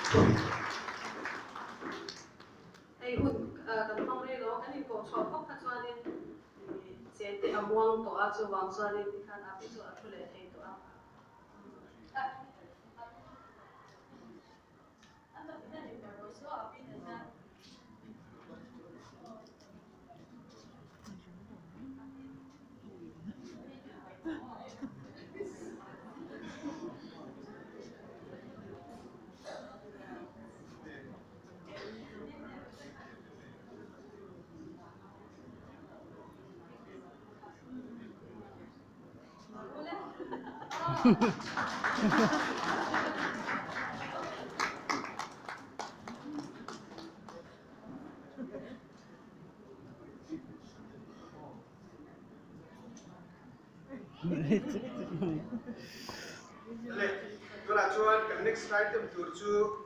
ai hun kan phong re lo kan ko chho khop kha chuanin che te amuang to a chu wang chuanin ti khan api chu a thule thei to a le tora chuan kan next slide tem tur chu